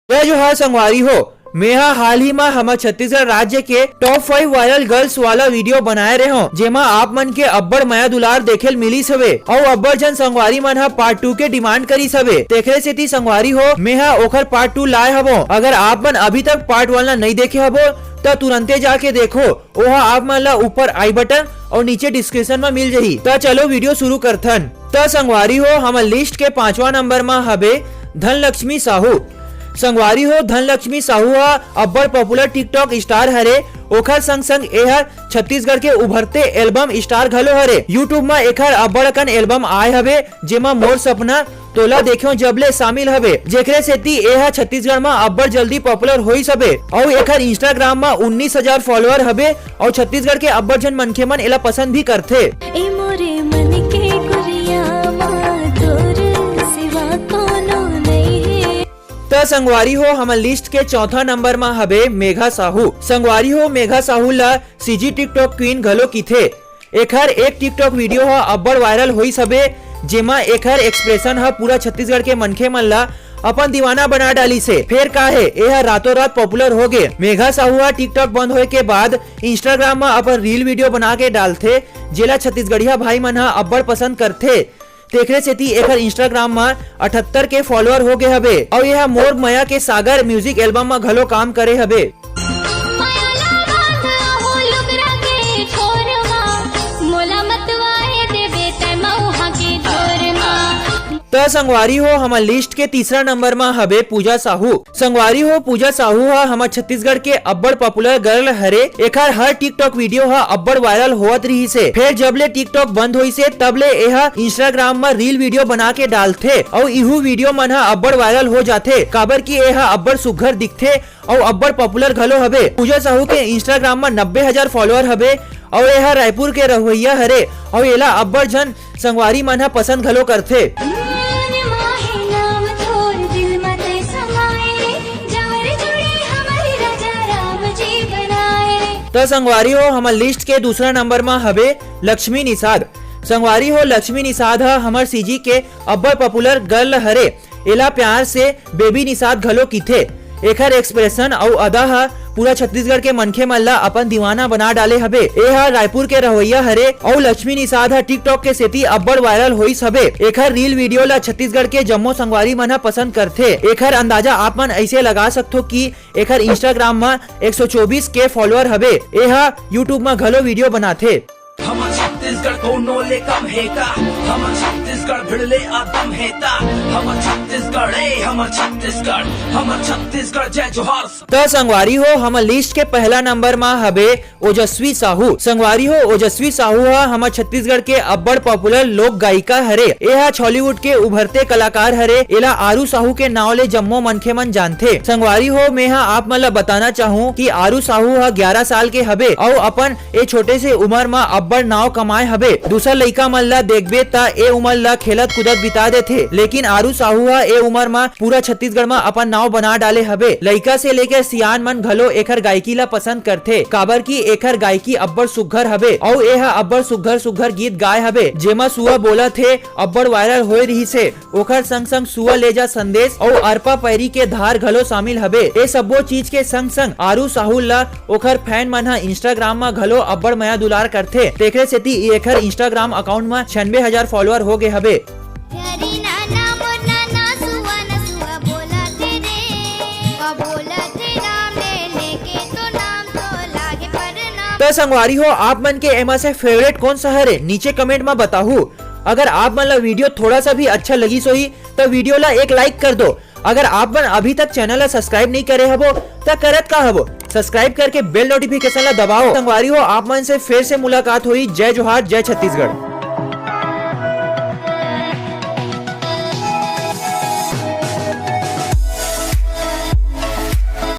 जय जोहार संगवारी हो। मेहा हाल ही में हमारे छत्तीसगढ़ राज्य के टॉप 5 वायरल गर्ल्स वाला वीडियो बनाए रहे हो, जेमा आप मन के अब्बड़ माया दुलार देखेल मिली सवे और अब्बड़ जन संगवारी मन हा पार्ट 2 के डिमांड करी सवे। तेखरे सेती संगवारी हो मेहा ओखर पार्ट 2 लाए हबो। अगर आप मन अभी तक पार्ट 1 ला नहीं देखे हबो तो तुरंते जाके देखो, ओहा आप मन ला ऊपर आई बटन और नीचे डिस्क्रिप्शन में मिल जाही। तो चलो वीडियो शुरू करथन। तो संगवारी हो हमार लिस्ट के 5वां नंबर में हबे धनलक्ष्मी साहू। संगवारी हो धनलक्ष्मी साहू हा अब्बड़ पॉपुलर टिकटॉक स्टार हरे। ओखर संग संग एहर छत्तीसगढ़ के उभरते एल्बम स्टार घलो हरे। यूट्यूब में एखर अब्बड़ कन एल्बम आए हवे, जेमा मोर सपना तोला देखियो जबले शामिल हवे, जेकरे सेती एहा छत्तीसगढ़ में अब्बड़ जल्दी पॉपुलर होई सबे। और एखर इंस्टाग्राम में 19,000 फॉलोअर हवे और छत्तीसगढ़ के अब्बड़ जन मनखे मन एला पसंद भी करथे। तो संगवारी हो हमार लिस्ट के 4था नंबर में हबे मेघा साहू। संगवारी हो मेघा साहू ला सीजी टिकटॉक क्वीन घलो कीथे। एखर एक टिकटॉक वीडियो हा अब्बड़ वायरल होई सबे, जेमा एखर एक्सप्रेशन हा पूरा छत्तीसगढ़ के मनखे मन ला अपन दीवाना बना डाली से। फिर का है यह रातों रात पॉपुलर हो गए। मेघा साहू हा टिकटॉक बंद होए के बाद इंस्टाग्राम में अपन रील वीडियो बना के डालथे, जेला छत्तीसगढ़िया भाई मन हा अब्बड़ पसंद करथे। तेखरे सेती एखर इंस्टाग्राम में 78 के फॉलोअर हो गए हबे और यह मोर माया के सागर म्यूजिक एल्बम में घलो काम करे हबे। तो संगवारी हो हमार लिस्ट के 3रा नंबर में हबे पूजा साहू। संगवारी हो पूजा साहू हा हमार छत्तीसगढ़ के अब्बड़ पॉपुलर गर्ल हरे। एखर हर टिकटॉक वीडियो हा अब्बड़ वायरल होत रही से। फिर जबले टिकटॉक बंद होई से तबले एहा इंस्टाग्राम में रील वीडियो बना के डालथे और इहू वीडियो मन हा अब्बड़ वायरल हो जाथे, काबर की एहा अब्बड़ सुघर दिखथे और अब्बड़ पॉपुलर घलो हबे। पूजा साहू के इंस्टाग्राम में 90,000 फॉलोअर हबे और एहा रायपुर के रहुइया हरे और एला अब्बड़ जन संगवारी मन हा पसंद घलो करथे। तो संगवारी हो हमार लिस्ट के 2रा नंबर में हबे लक्ष्मी निषाद। संगवारी हो लक्ष्मी निषाद हा हमार सीजी के अब्बड़ पॉपुलर गर्ल हरे। एला प्यार से बेबी निषाद घलो कीथे। एखर एक्सप्रेशन और अदा हा पूरा छत्तीसगढ़ के मनखे मन ला अपन दीवाना बना डाले हबे। एहा रायपुर के रहुइया हरे और लक्ष्मी निषाद हा टिकटॉक के सेती अब्बड़ वायरल होइस हबे। एखर रील वीडियो ला छत्तीसगढ़ के जम्मो संगवारी मन हा पसंद करथे। एखर अंदाजा आप मन ऐसे लगा सकथो कि एखर इंस्टाग्राम में 124 के फॉलोअर हबे। एहा यूट्यूब में घलो वीडियो बनाथे। हमर छत्तीसगढ़ कोनो ले कम है का, हमर छत्तीसगढ़ भिड़ले आदम है ता, हमर छत्तीसगढ़ हमर छत्तीसगढ़ जय जोहार। तो संगवारी हो हमार लिस्ट के पहला नंबर में हबे ओजस्वी साहू। संगवारी हो ओजस्वी साहू हा हमार छत्तीसगढ़ के अब्बड़ पॉपुलर लोक गायिका हरे। एहा बॉलीवुड के उभरते कलाकार हरे। एला आरू साहू के नाव ले जम्मो मनखे मन जानथे। संगवारी हो मैं आप मन ला बताना चाहूँ कि आरू साहू हा 11 साल के हबे और अपन ए छोटे से उम्र में अब्बड़ नाव कमाए हबे। दूसरा लइका मन ला देखबे ता ए उम्र ला खेलत कूदत बिता देथे, लेकिन आरू साहू हा ए उम्र में पूरा छत्तीसगढ़ में अपन नाव बना डाले हबे। लइका से लेकर सियान मन घलो एखर गायकी ला पसंद करथे, काबर की एखर गायकी अब्बड़ सुघर हबे और एहा अब्बड़ सुघर गीत गाए हबे, जेमा सुआ बोला थे अब्बड़ वायरल होए रही से। ओखर संग संग सुआ ले जा संदेश और अरपा पैरी के धार घलो शामिल हबे। ए सबो चीज के संग संग आरू साहू ला ओखर फैन मन हा इंस्टाग्राम में घलो अब्बड़ माया दुलार करथे। तेखरे सेती एखर इंस्टाग्राम अकाउंट में 96,000 फॉलोअर हो गए हबे। तो संगवारी हो आप मन के एमा से फेवरेट कौन सा है नीचे कमेंट में बताहू। अगर आप मन ला वीडियो थोड़ा सा भी अच्छा लगी सोही तो वीडियो ला एक लाइक कर दो। अगर आप मन अभी तक चैनल ला सब्सक्राइब नहीं करे हबो तो करत का हबो, सब्सक्राइब करके बेल नोटिफिकेशन ला दबाओ। संगवारी हो आप मन से फिर से मुलाकात हुई। जय जोहार, जय छत्तीसगढ़।